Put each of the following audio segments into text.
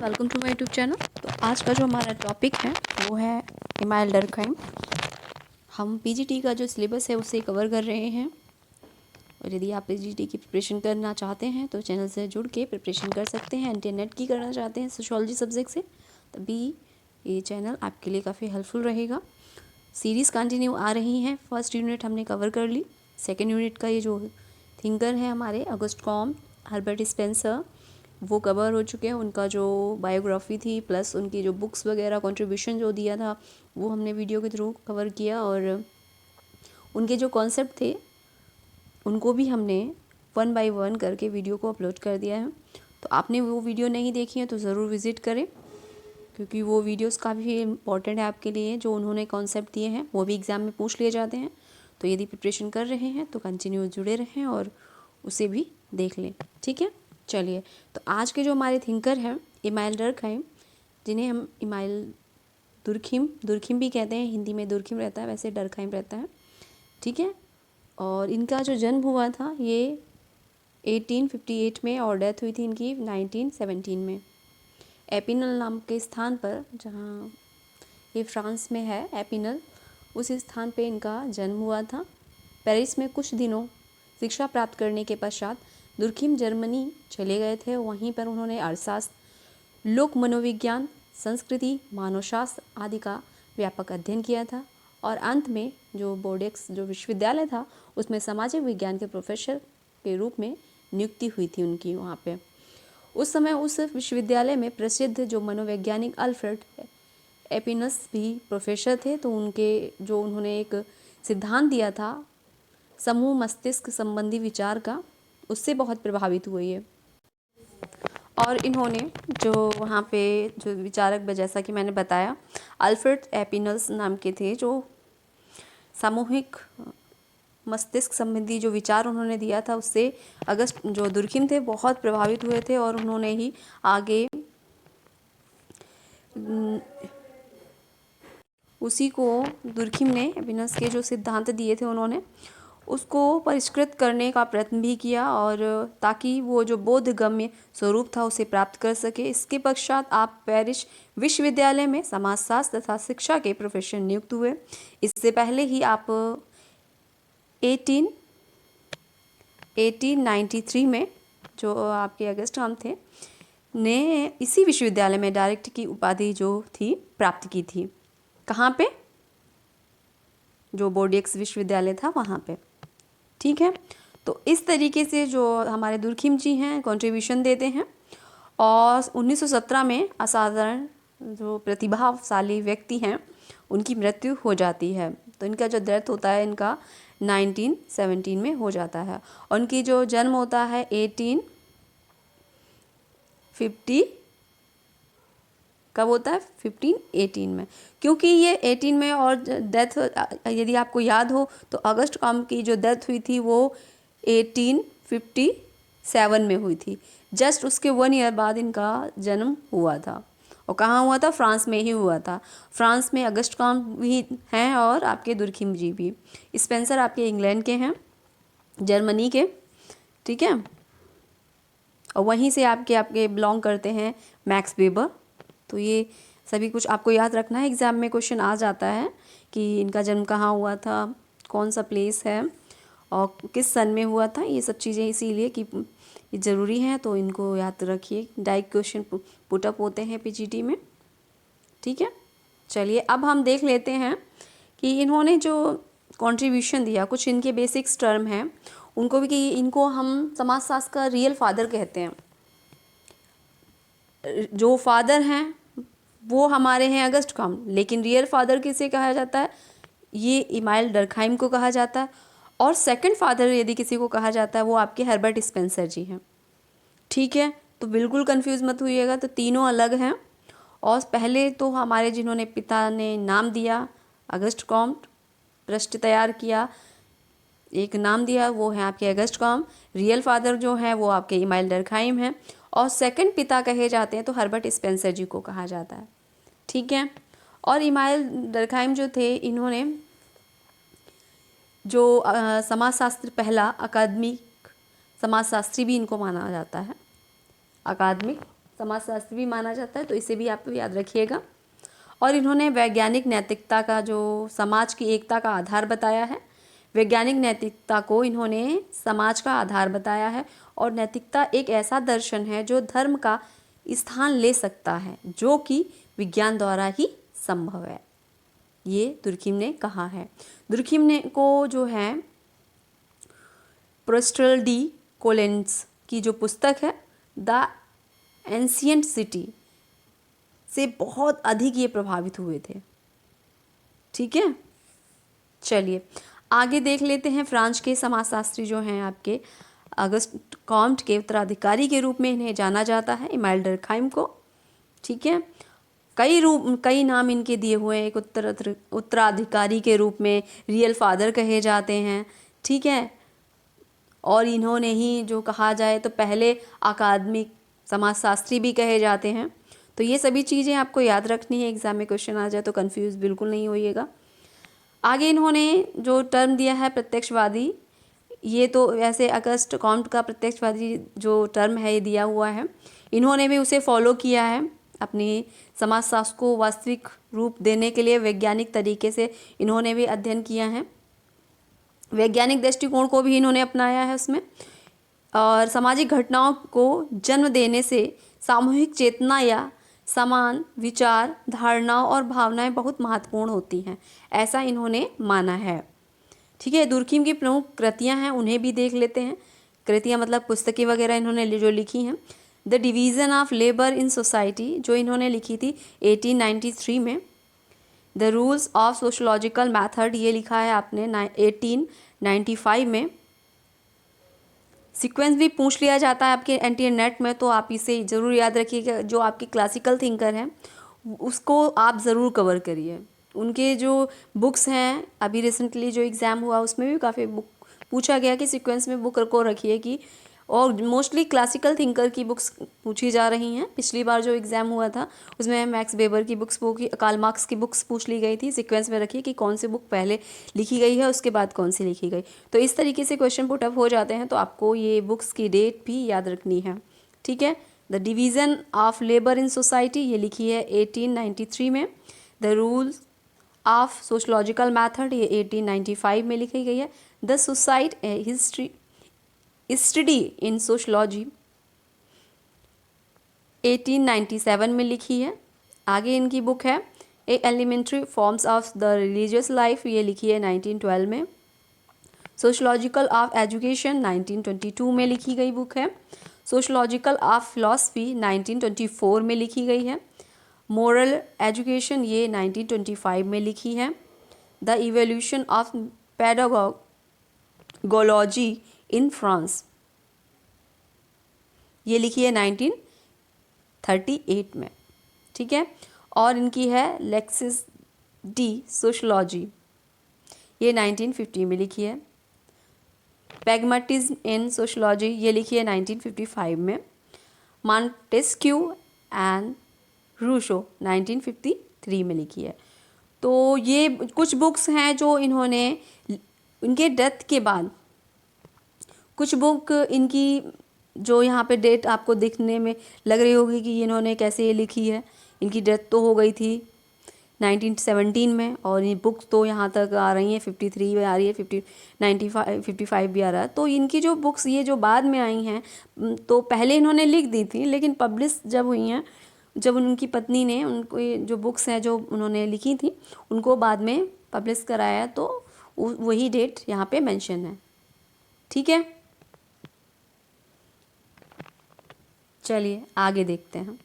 Welcome to my YouTube channel. तो आज का जो हमारा टॉपिक है वो है इमाइल डर्कहाइम। हम पीजीटी का जो सिलेबस है उसे कवर कर रहे हैं और यदि आप पीजीटी की प्रिपरेशन करना चाहते हैं तो चैनल से जुड़ के प्रिपरेशन कर सकते हैं। इंटरनेट की करना चाहते हैं सोशियोलॉजी सब्जेक्ट से, तभी ये चैनल आपके लिए काफ़ी हेल्पफुल रहेगा। सीरीज़ कंटिन्यू आ रही हैं। फर्स्ट यूनिट हमने कवर कर ली। सेकेंड यूनिट का ये जो थिंकर है हमारे ऑगस्ट कॉम्ट, हर्बर्ट स्पेंसर, वो कवर हो चुके हैं। उनका जो बायोग्राफी थी प्लस उनकी जो बुक्स वगैरह कंट्रीब्यूशन जो दिया था वो हमने वीडियो के थ्रू कवर किया और उनके जो कॉन्सेप्ट थे उनको भी हमने 1 बाय 1 करके वीडियो को अपलोड कर दिया है। तो आपने वो वीडियो नहीं देखी है तो ज़रूर विज़िट करें, क्योंकि वो वीडियोस काफ़ी इंपॉर्टेंट है आपके लिए। जो उन्होंने कॉन्सेप्ट दिए हैं वो भी एग्ज़ाम में पूछ लिए जाते हैं। तो यदि प्रिपरेशन कर रहे हैं तो कंटिन्यू जुड़े रहें और उसे भी देख लें। ठीक है, चलिए। तो आज के जो हमारे थिंकर हैं इमाइल डर्कहाइम, जिन्हें हम इमाइल दुर्खिम भी कहते हैं। हिंदी में दुर्खिम रहता है, वैसे डर्कहाइम रहता है। ठीक है, और इनका जो जन्म हुआ था ये 1858 में और डेथ हुई थी इनकी 1917 में एपिनल नाम के स्थान पर, जहाँ ये फ्रांस में है एपिनल, उस स्थान पे इनका जन्म हुआ था। पेरिस में कुछ दिनों शिक्षा प्राप्त करने के पश्चात दुर्खिम जर्मनी चले गए थे। वहीं पर उन्होंने अर्थशास्त्र, लोक मनोविज्ञान, संस्कृति, मानवशास्त्र आदि का व्यापक अध्ययन किया था और अंत में जो बोर्डेक्स जो विश्वविद्यालय था उसमें सामाजिक विज्ञान के प्रोफेसर के रूप में नियुक्ति हुई थी उनकी वहाँ पे। उस समय उस विश्वविद्यालय में प्रसिद्ध जो मनोवैज्ञानिक अल्फ्रेड एपिनस भी प्रोफेसर थे। तो उनके जो उन्होंने एक सिद्धांत दिया था समूह मस्तिष्क संबंधी विचार का, उससे बहुत प्रभावित हुए ये। और इन्होंने जो वहाँ पे जो विचारक, जैसा कि मैंने बताया, अल्फ्रेड एपिनस नाम के थे, जो सामूहिक मस्तिष्क संबंधी जो विचार उन्होंने दिया था उससे अगस्त जो दुर्खिम थे बहुत प्रभावित हुए थे और उन्होंने ही आगे उसी को दुर्खिम ने एपिनस के जो सिद्धांत दिए थे उन्होंने उसको परिष्कृत करने का प्रयत्न भी किया, और ताकि वो जो बोधगम्य स्वरूप था उसे प्राप्त कर सके। इसके पश्चात आप पेरिस विश्वविद्यालय में समाजशास्त्र तथा शिक्षा के प्रोफेसर नियुक्त हुए। इससे पहले ही आप 1893 में जो आपके अगस्त कॉम्ट थे ने इसी विश्वविद्यालय में डायरेक्ट की उपाधि जो थी प्राप्त की थी। कहाँ पे? जो बोर्डेक्स विश्वविद्यालय था वहाँ पे। ठीक है, तो इस तरीके से जो हमारे दुर्खिम जी हैं कंट्रीब्यूशन देते हैं। और 1917 में असाधारण जो प्रतिभाशाली व्यक्ति हैं उनकी मृत्यु हो जाती है। तो इनका जो डेथ होता है इनका 1917 में हो जाता है। और उनकी जो जन्म होता है 1850 कब होता है? 1518 में, क्योंकि ये 18 में और डेथ, यदि आपको याद हो तो अगस्त कॉम्ट की जो डेथ हुई थी वो 1857 में हुई थी। जस्ट उसके 1 ईयर बाद इनका जन्म हुआ था। और कहाँ हुआ था? फ्रांस में ही हुआ था। फ्रांस में अगस्त कॉम्ट भी हैं और आपके दुर्खिम जी भी। स्पेंसर आपके इंग्लैंड के हैं, जर्मनी के। ठीक है, और वहीं से आपके बिलोंग करते हैं मैक्स वेबर। तो ये सभी कुछ आपको याद रखना है, एग्ज़ाम में क्वेश्चन आ जाता है कि इनका जन्म कहाँ हुआ था, कौन सा प्लेस है और किस सन में हुआ था। ये सब चीज़ें इसीलिए कि ये ज़रूरी हैं, तो इनको याद रखिए। डायरेक्ट क्वेश्चन पुटअप होते हैं पीजीटी में। ठीक है, चलिए अब हम देख लेते हैं कि इन्होंने जो कंट्रीब्यूशन दिया, कुछ इनके बेसिक्स टर्म हैं उनको भी, कि इनको हम समाजशास्त्र का रियल फादर कहते हैं। जो फादर हैं वो हमारे हैं अगस्त कॉम्ट, लेकिन रियल फादर किसे कहा जाता है? ये इमाइल डर्कहाइम को कहा जाता है। और सेकंड फादर यदि किसी को कहा जाता है वो आपके हर्बर्ट स्पेंसर जी हैं। ठीक है, तो बिल्कुल कंफ्यूज मत होइएगा, तो तीनों अलग हैं। और पहले तो हमारे जिन्होंने पिता ने नाम दिया अगस्त कॉम्ट, पृष्ठ तैयार किया, एक नाम दिया, वो है आपके अगस्त कॉम्ट। रियल फादर जो है वो आपके इमाइल डर्कहाइम हैं और सेकंड पिता कहे जाते हैं तो हर्बर्ट स्पेंसर जी को कहा जाता है। ठीक है, और इमाइल डर्कहाइम जो थे इन्होंने जो समाजशास्त्र पहला अकादमिक समाजशास्त्री भी इनको माना जाता है, अकादमिक समाजशास्त्री भी माना जाता है, तो इसे भी आप याद रखिएगा। और इन्होंने वैज्ञानिक नैतिकता का जो समाज की एकता का आधार बताया है, वैज्ञानिक नैतिकता को इन्होंने समाज का आधार बताया है। और नैतिकता एक ऐसा दर्शन है जो धर्म का स्थान ले सकता है, जो कि विज्ञान द्वारा ही संभव है, ये दुर्खिम ने कहा है। दुर्खिम ने को जो है प्रोस्टल डी कोलेंस की जो पुस्तक है द एंशिएंट सिटी से बहुत अधिक ये प्रभावित हुए थे। ठीक है, चलिए आगे देख लेते हैं। फ्रांस के समाजशास्त्री जो हैं आपके अगस्ट कॉम्ट के उत्तराधिकारी के रूप में इन्हें जाना जाता है, इमाइल डर्कहाइम को। ठीक है, कई नाम इनके दिए हुए हैं। एक उत्तराधिकारी के रूप में रियल फादर कहे जाते हैं। ठीक है, और इन्होंने ही जो कहा जाए तो पहले अकादमिक समाजशास्त्री भी कहे जाते हैं। तो ये सभी चीज़ें आपको याद रखनी है, एग्जाम में क्वेश्चन आ जाए तो कंफ्यूज बिल्कुल नहीं होइएगा। आगे इन्होंने जो टर्म दिया है प्रत्यक्षवादी, ये तो वैसे अगस्ट कॉम्ट का प्रत्यक्षवादी जो टर्म है ये दिया हुआ है, इन्होंने भी उसे फॉलो किया है। अपनी समाजशास्त्र को वास्तविक रूप देने के लिए वैज्ञानिक तरीके से इन्होंने भी अध्ययन किया है, वैज्ञानिक दृष्टिकोण को भी इन्होंने अपनाया है उसमें। और सामाजिक घटनाओं को जन्म देने से सामूहिक चेतना या समान विचार, धारणाओं और भावनाएं बहुत महत्वपूर्ण होती हैं, ऐसा इन्होंने माना है। ठीक है, दुर्खिम की प्रमुख कृतियां हैं, उन्हें भी देख लेते हैं। कृतियां मतलब पुस्तकें वगैरह इन्होंने जो लिखी हैं। The division of labour in society जो इन्होंने लिखी थी 1893 में। The rules of sociological method ये लिखा है आपने 1895 में। सीक्वेंस भी पूछ लिया जाता है आपके एनटीए नेट में, तो आप इसे ज़रूर याद रखिएगा। जो आपके क्लासिकल थिंकर हैं उसको आप ज़रूर कवर करिए। उनके जो बुक्स हैं, अभी रिसेंटली जो एग्ज़ाम हुआ उसमें भी काफ़ी बुक पूछा गया कि सीक्वेंस में बुक को रखिए कि, और मोस्टली क्लासिकल थिंकर की बुक्स पूछी जा रही हैं। पिछली बार जो एग्ज़ाम हुआ था उसमें मैक्स वेबर की बुक्स, कार्ल मार्क्स की बुक्स पूछ ली गई थी। सीक्वेंस में रखिए कि कौन सी बुक पहले लिखी गई है, उसके बाद कौन सी लिखी गई। तो इस तरीके से क्वेश्चन पुट अप हो जाते हैं, तो आपको ये बुक्स की डेट भी याद रखनी है। ठीक है, the division of labour in society ये लिखी है 1893 में। The rules of sociological method ये 1895 में लिखी गई है। The suicide history study in sociology 1897 में लिखी है। आगे इनकी बुक है a elementary forms of the religious life, ये लिखी है 1912 में। सोशलॉजिकल ऑफ एजुकेशन 1922 में लिखी गई बुक है। सोशलॉजिकल ऑफ फिलॉसफी 1924 में लिखी गई है। मोरल एजुकेशन ये 1925 में लिखी है। The evolution of pedagogy in France ये लिखी है 1938 में। ठीक है, और इनकी है लेक्सिस डी सोशलॉजी ये 1950 में लिखी है। पैगमेटिज्म इन सोशलॉजी ये लिखी है 1955 में। मॉन्टेस्क्यू एंड रूशो 1953 में लिखी है। तो ये कुछ बुक्स हैं जो इन्होंने इनके डेथ के बाद, कुछ बुक इनकी जो यहाँ पे डेट आपको देखने में लग रही होगी कि इन्होंने कैसे लिखी है। इनकी डेथ तो हो गई थी 1917 में, और ये बुक्स तो यहाँ तक आ रही हैं 53 में आ रही है, 55 भी आ रहा है। तो इनकी जो बुक्स ये जो बाद में आई हैं, तो पहले इन्होंने लिख दी थी, लेकिन पब्लिश जब हुई हैं, जब उनकी पत्नी ने उनको ये जो बुक्स हैं जो उन्होंने लिखी थी उनको बाद में पब्लिश कराया, तो वही डेट यहाँ पे मेंशन है। ठीक है, चलिए आगे देखते हैं।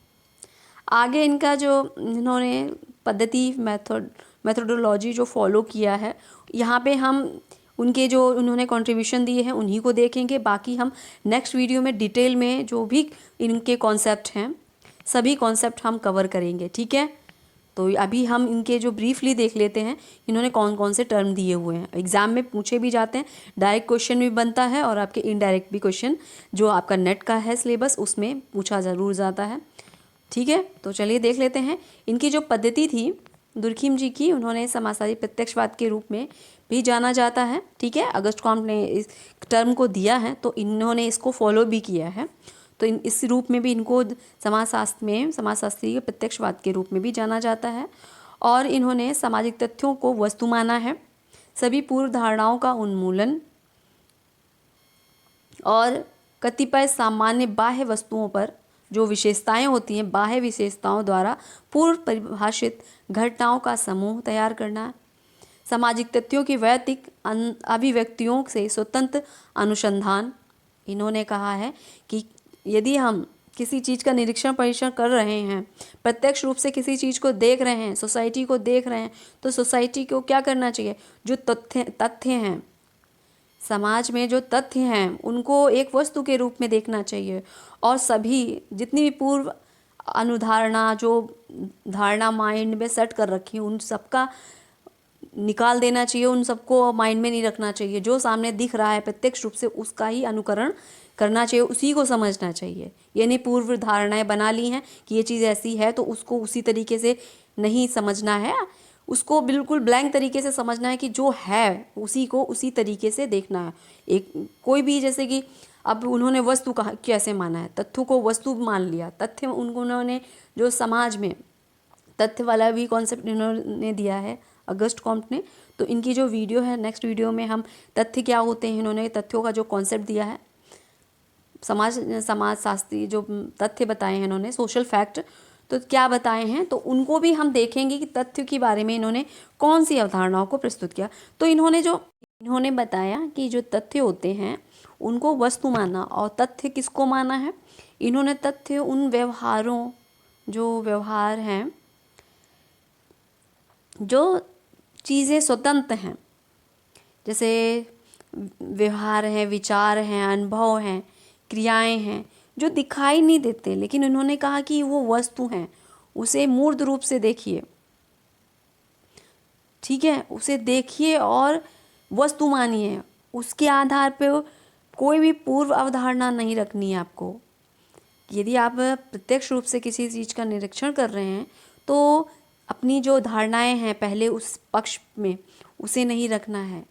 आगे इनका जो इन्होंने पद्धति मेथोडोलॉजी जो फॉलो किया है, यहाँ पे हम उनके जो उन्होंने कंट्रीब्यूशन दिए हैं उन्हीं को देखेंगे। बाकी हम नेक्स्ट वीडियो में डिटेल में जो भी इनके कॉन्सेप्ट हैं सभी कॉन्सेप्ट हम कवर करेंगे। ठीक है, तो अभी हम इनके जो ब्रीफली देख लेते हैं इन्होंने कौन कौन से टर्म दिए हुए हैं। एग्जाम में पूछे भी जाते हैं, डायरेक्ट क्वेश्चन भी बनता है, और आपके इनडायरेक्ट भी क्वेश्चन जो आपका नेट का है सिलेबस उसमें पूछा ज़रूर जाता है। ठीक है, तो चलिए देख लेते हैं। इनकी जो पद्धति थी दुर्खिम जी की, उन्होंने समाजशास्त्री प्रत्यक्षवाद के रूप में भी जाना जाता है। ठीक है, अगस्ट कॉम्ट ने इस टर्म को दिया है, तो इन्होंने इसको फॉलो भी किया है। तो इस रूप में भी इनको समाजशास्त्र में समाजशास्त्री के प्रत्यक्षवाद के रूप में भी जाना जाता है। और इन्होंने सामाजिक तथ्यों को वस्तु माना है, सभी पूर्व धारणाओं का उन्मूलन और कतिपय सामान्य बाह्य वस्तुओं पर जो विशेषताएं होती हैं, बाह्य विशेषताओं द्वारा पूर्व परिभाषित घटनाओं का समूह तैयार करना, सामाजिक तथ्यों की वैयक्तिक अभिव्यक्तियों से स्वतंत्र अनुसंधान। इन्होंने कहा है कि यदि हम किसी चीज़ का निरीक्षण परीक्षण कर रहे हैं, प्रत्यक्ष रूप से किसी चीज़ को देख रहे हैं, सोसाइटी को देख रहे हैं, तो सोसाइटी को क्या करना चाहिए, जो तथ्य हैं, समाज में जो तथ्य हैं उनको एक वस्तु के रूप में देखना चाहिए और सभी जितनी भी पूर्व अनुधारणा जो धारणा माइंड में सेट कर रखी उन सबका निकाल देना चाहिए, उन सबको माइंड में नहीं रखना चाहिए। जो सामने दिख रहा है प्रत्यक्ष रूप से उसका ही अनुकरण करना चाहिए, उसी को समझना चाहिए। ये नहीं पूर्व धारणाएं बना ली हैं कि ये चीज़ ऐसी है तो उसको उसी तरीके से नहीं समझना है, उसको बिल्कुल ब्लैंक तरीके से समझना है कि जो है उसी को उसी तरीके से देखना है। एक कोई भी जैसे कि अब उन्होंने वस्तु कहा कैसे माना है, तथ्यों को वस्तु मान लिया, तथ्य उन्होंने जो समाज में तथ्य वाला भी कॉन्सेप्ट इन्होंने दिया है अगस्ट कॉम्ट ने। तो इनकी जो वीडियो है नेक्स्ट वीडियो में हम तथ्य क्या होते हैं, इन्होंने तथ्यों का जो कॉन्सेप्ट दिया है, समाजशास्त्री जो तथ्य बताए हैं इन्होंने, सोशल फैक्ट तो क्या बताए हैं, तो उनको भी हम देखेंगे कि तथ्य के बारे में इन्होंने कौन सी अवधारणाओं को प्रस्तुत किया। तो इन्होंने बताया कि जो तथ्य होते हैं उनको वस्तु माना और तथ्य किसको माना है, इन्होंने तथ्य उन व्यवहारों जो व्यवहार हैं, जो चीज़ें स्वतंत्र हैं, जैसे व्यवहार हैं, विचार हैं, अनुभव हैं, क्रियाएं हैं, जो दिखाई नहीं देते, लेकिन उन्होंने कहा कि वो वस्तु हैं, उसे मूर्त रूप से देखिए, ठीक है, उसे देखिए और वस्तु मानिए। उसके आधार पे कोई भी पूर्व अवधारणा नहीं रखनी है आपको। यदि आप प्रत्यक्ष रूप से किसी चीज़ का निरीक्षण कर रहे हैं तो अपनी जो धारणाएं हैं पहले उस पक्ष में उसे नहीं रखना है,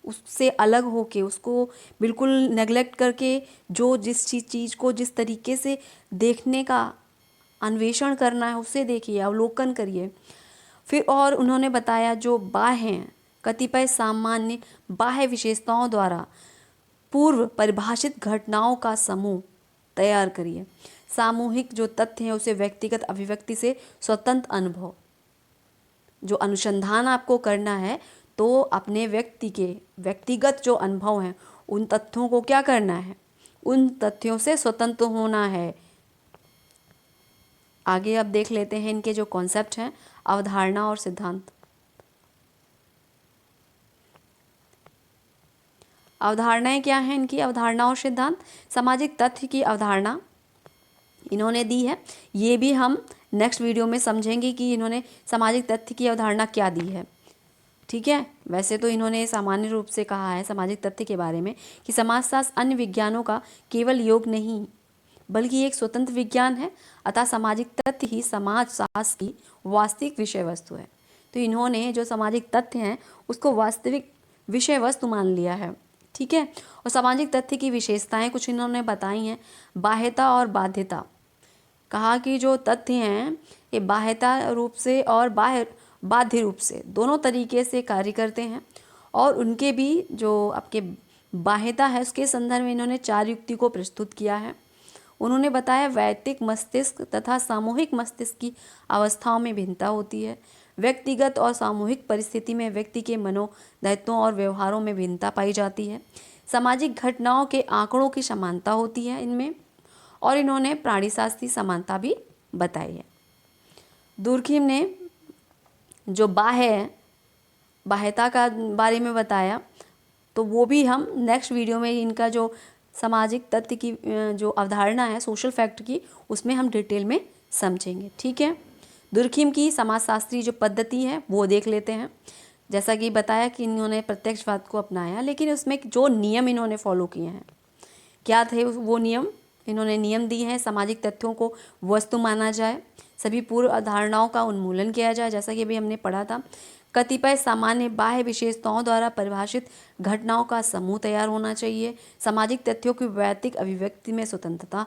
उससे अलग होके उसको बिल्कुल नेगलेक्ट करके जो जिस चीज़ को जिस तरीके से देखने का अन्वेषण करना है उसे देखिए, अवलोकन करिए। फिर और उन्होंने बताया जो बाह्य हैं, कतिपय सामान्य बाह्य विशेषताओं द्वारा पूर्व परिभाषित घटनाओं का समूह तैयार करिए। सामूहिक जो तथ्य हैं उसे व्यक्तिगत अभिव्यक्ति से स्वतंत्र अनुभव, जो अनुसंधान आपको करना है तो अपने व्यक्तिगत जो अनुभव हैं उन तथ्यों को क्या करना है, उन तथ्यों से स्वतंत्र होना है। आगे अब देख लेते हैं इनके जो कॉन्सेप्ट हैं, अवधारणा और सिद्धांत। अवधारणाएं क्या हैं इनकी, अवधारणा और सिद्धांत। सामाजिक तथ्य की अवधारणा इन्होंने दी है, ये भी हम नेक्स्ट वीडियो में समझेंगे कि इन्होंने सामाजिक तथ्य की अवधारणा क्या दी है, ठीक है। वैसे तो इन्होंने सामान्य रूप से कहा है सामाजिक तथ्य के बारे में कि समाजशास्त्र अन्य विज्ञानों का केवल योग नहीं बल्कि एक स्वतंत्र विज्ञान है, अतः सामाजिक तथ्य ही समाजशास्त्र की वास्तविक विषय वस्तु है। तो इन्होंने जो सामाजिक तथ्य हैं उसको वास्तविक विषय वस्तु मान लिया है, ठीक है। और सामाजिक तथ्य की विशेषताएं कुछ इन्होंने बताई हैं, बाह्यता और बाध्यता। कहा कि जो तथ्य हैं ये बाह्यता रूप से और बाध्य रूप से दोनों तरीके से कार्य करते हैं, और उनके भी जो आपके बाह्यता है उसके संदर्भ में इन्होंने 4 युक्ति को प्रस्तुत किया है। उन्होंने बताया वैयक्तिक मस्तिष्क तथा सामूहिक मस्तिष्क की अवस्थाओं में भिन्नता होती है, व्यक्तिगत और सामूहिक परिस्थिति में व्यक्ति के मनोदैत्यों और व्यवहारों में भिन्नता पाई जाती है, सामाजिक घटनाओं के आंकड़ों की समानता होती है इनमें, और इन्होंने प्राणीशास्त्रीय समानता भी बताई है। दुर्खिम ने जो बाह्यता का बारे में बताया, तो वो भी हम नेक्स्ट वीडियो में इनका जो सामाजिक तथ्य की जो अवधारणा है सोशल फैक्ट की उसमें हम डिटेल में समझेंगे, ठीक है। दुर्खिम की समाजशास्त्रीय जो पद्धति है वो देख लेते हैं। जैसा कि बताया कि इन्होंने प्रत्यक्षवाद को अपनाया, लेकिन उसमें जो नियम इन्होंने फॉलो किए हैं क्या थे वो नियम, इन्होंने नियम दिए हैं। सामाजिक तथ्यों को वस्तु माना जाए, सभी पूर्व अवधारणाओं का उन्मूलन किया जाए, जैसा कि अभी हमने पढ़ा था। कतिपय सामान्य बाह्य विशेषताओं द्वारा परिभाषित घटनाओं का समूह तैयार होना चाहिए। सामाजिक तथ्यों की वैयक्तिक अभिव्यक्ति में स्वतंत्रता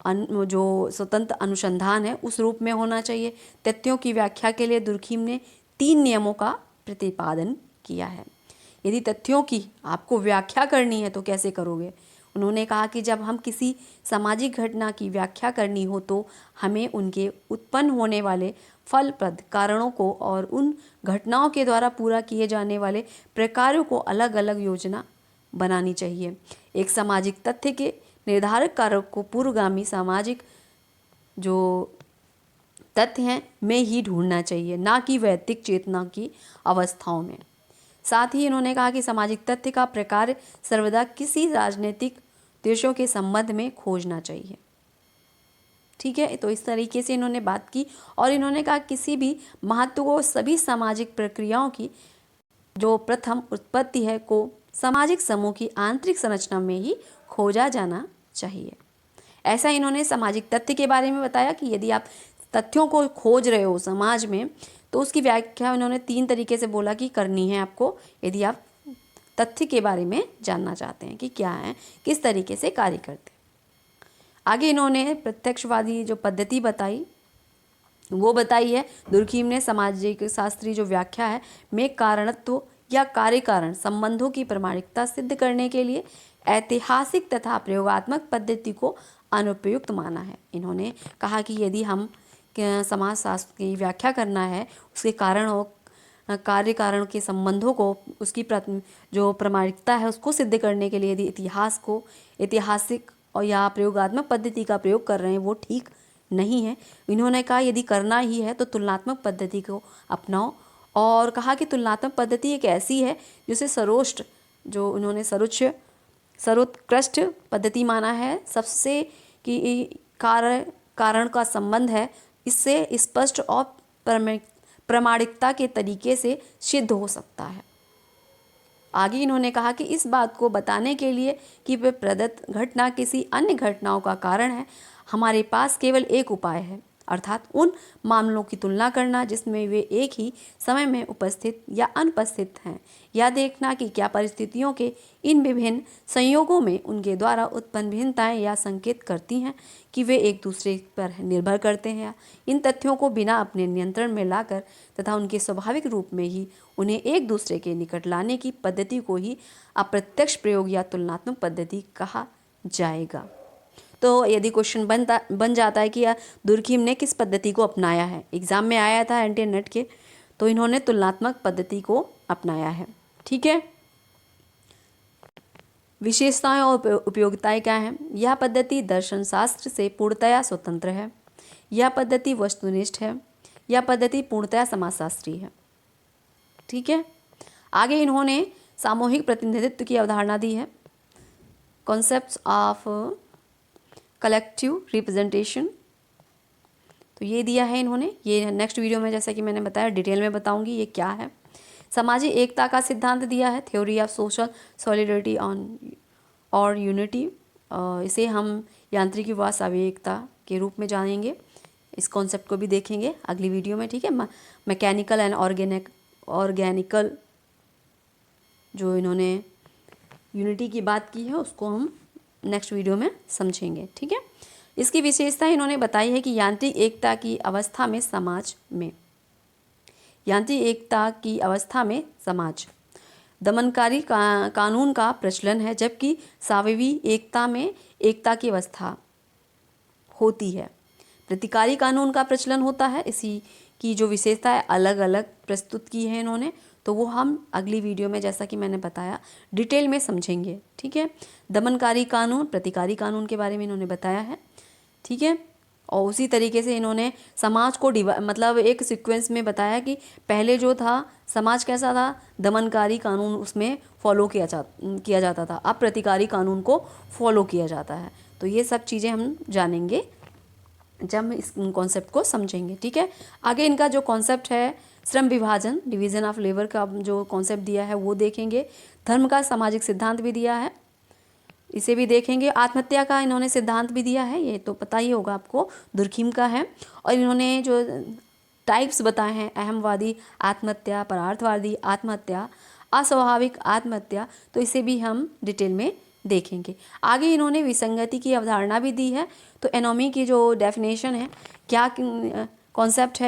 जो स्वतंत्र अनुसंधान है उस रूप में होना चाहिए। तथ्यों की व्याख्या के लिए दुर्खिम ने 3 नियमों का प्रतिपादन किया है। यदि तथ्यों की आपको व्याख्या करनी है तो कैसे करोगे? उन्होंने कहा कि जब हम किसी सामाजिक घटना की व्याख्या करनी हो तो हमें उनके उत्पन्न होने वाले फलप्रद कारणों को और उन घटनाओं के द्वारा पूरा किए जाने वाले प्रकारों को अलग अलग योजना बनानी चाहिए। एक सामाजिक तथ्य के निर्धारक कारक को पूर्वगामी सामाजिक जो तथ्य हैं में ही ढूंढना चाहिए, ना कि वैयक्तिक चेतना की अवस्थाओं में। साथ ही इन्होंने कहा कि सामाजिक तथ्य का प्रकार सर्वदा किसी राजनीतिक देशों के संबंध में खोजना चाहिए। ठीक है, तो इस तरीके से इन्होंने बात की और इन्होंने कहा किसी भी महत्व को सभी सामाजिक प्रक्रियाओं की जो प्रथम उत्पत्ति है को सामाजिक समूह की आंतरिक संरचना में ही खोजा जाना चाहिए। ऐसा इन्होंने सामाजिक तथ्य के बारे में बताया कि यदि आप तथ्यों को खोज रहे हो समाज में तो उसकी व्याख्या इन्होंने 3 तरीके से बोला कि करनी है आपको, यदि आप तथ्य के बारे में जानना चाहते हैं कि क्या है, किस तरीके से कार्य करते हैं। आगे इन्होंने प्रत्यक्षवादी जो पद्धति बताई वो बताई है। दुर्खिम ने सामाजिक शास्त्री जो व्याख्या है में कारणत्व या कार्य कारण संबंधों की प्रामाणिकता सिद्ध करने के लिए ऐतिहासिक तथा प्रयोगात्मक पद्धति को अनुपयुक्त माना है। इन्होंने कहा कि यदि हम समाज शास्त्र की व्याख्या करना है, उसके कारण और कार्य कारण के संबंधों को उसकी जो प्रामाणिकता है उसको सिद्ध करने के लिए यदि इतिहास को ऐतिहासिक और या प्रयोगात्मक पद्धति का प्रयोग कर रहे हैं वो ठीक नहीं है। इन्होंने कहा यदि करना ही है तो तुलनात्मक पद्धति को अपनाओ और कहा कि तुलनात्मक पद्धति एक ऐसी है जिसे सर्वोत्कृष्ट जो उन्होंने सर्वोत्कृष्ट पद्धति माना है, सबसे कि कारण का संबंध है इससे स्पष्ट और प्रामाणिकता के तरीके से सिद्ध हो सकता है। आगे इन्होंने कहा कि इस बात को बताने के लिए कि वे प्रदत्त घटना किसी अन्य घटनाओं का कारण है, हमारे पास केवल एक उपाय है, अर्थात उन मामलों की तुलना करना जिसमें वे एक ही समय में उपस्थित या अनुपस्थित हैं, या देखना कि क्या परिस्थितियों के इन विभिन्न संयोगों में उनके द्वारा उत्पन्न भिन्नताएं या संकेत करती हैं कि वे एक दूसरे पर निर्भर करते हैं। इन तथ्यों को बिना अपने नियंत्रण में लाकर तथा उनके स्वाभाविक रूप में ही उन्हें एक दूसरे के निकट लाने की पद्धति को ही अप्रत्यक्ष प्रयोग या तुलनात्मक पद्धति कहा जाएगा। तो यदि क्वेश्चन बन जाता है कि दुर्खिम ने किस पद्धति को अपनाया है, एग्जाम में आया था एंटी नेट के, तो इन्होंने तुलनात्मक पद्धति को अपनाया है। ठीक है, विशेषताएं और उपयोगिताएं क्या हैं? यह पद्धति दर्शन शास्त्र से पूर्णतया स्वतंत्र है, यह पद्धति वस्तुनिष्ठ है, यह पद्धति पूर्णतया समाजशास्त्री है। ठीक है, आगे इन्होंने सामूहिक प्रतिनिधित्व की अवधारणा दी है, कॉन्सेप्ट्स ऑफ कलेक्टिव रिप्रेजेंटेशन, तो ये दिया है इन्होंने। ये नेक्स्ट वीडियो में जैसा कि मैंने बताया डिटेल में बताऊंगी ये क्या है। सामाजिक एकता का सिद्धांत दिया है, theory of social solidarity on और यूनिटी, इसे हम यांत्रिकी व सामूहिक एकता के रूप में जानेंगे। इस कॉन्सेप्ट को भी देखेंगे अगली वीडियो में। ठीक है, मैकेनिकल एंड ऑर्गेनिकल जो इन्होंने यूनिटी की बात की है उसको हम नेक्स्ट वीडियो में समझेंगे। ठीक है, इसकी विशेषता इन्होंने बताई है कि यांत्रिक एकता की अवस्था में समाज दमनकारी कानून का प्रचलन है, जबकि सावयवी एकता में एकता की अवस्था होती है, प्रतिकारी कानून का प्रचलन होता है। इसी की जो विशेषता है अलग अलग प्रस्तुत की है इन्होंने, तो वो हम अगली वीडियो में जैसा कि मैंने बताया डिटेल में समझेंगे। ठीक है, दमनकारी कानून प्रतिकारी कानून के बारे में इन्होंने बताया है। ठीक है, और उसी तरीके से इन्होंने समाज को मतलब एक सीक्वेंस में बताया कि पहले जो था समाज कैसा था, दमनकारी कानून उसमें फॉलो किया जाता था, अब प्रतिकारी कानून को फॉलो किया जाता है। तो ये सब चीज़ें हम जानेंगे जब हम इस कॉन्सेप्ट को समझेंगे। ठीक है, आगे इनका जो कॉन्सेप्ट है श्रम विभाजन, डिवीज़न ऑफ लेबर का जो कॉन्सेप्ट दिया है वो देखेंगे। धर्म का सामाजिक सिद्धांत भी दिया है, इसे भी देखेंगे। आत्महत्या का इन्होंने सिद्धांत भी दिया है, ये तो पता ही होगा आपको, दुर्खिम का है। और इन्होंने जो टाइप्स बताए हैं, अहमवादी आत्महत्या, परार्थवादी आत्महत्या, अस्वाभाविक आत्महत्या, तो इसे भी हम डिटेल में देखेंगे। आगे इन्होंने विसंगति की अवधारणा भी दी है। तो एनोमी की जो डेफिनेशन है, क्या कॉन्सेप्ट है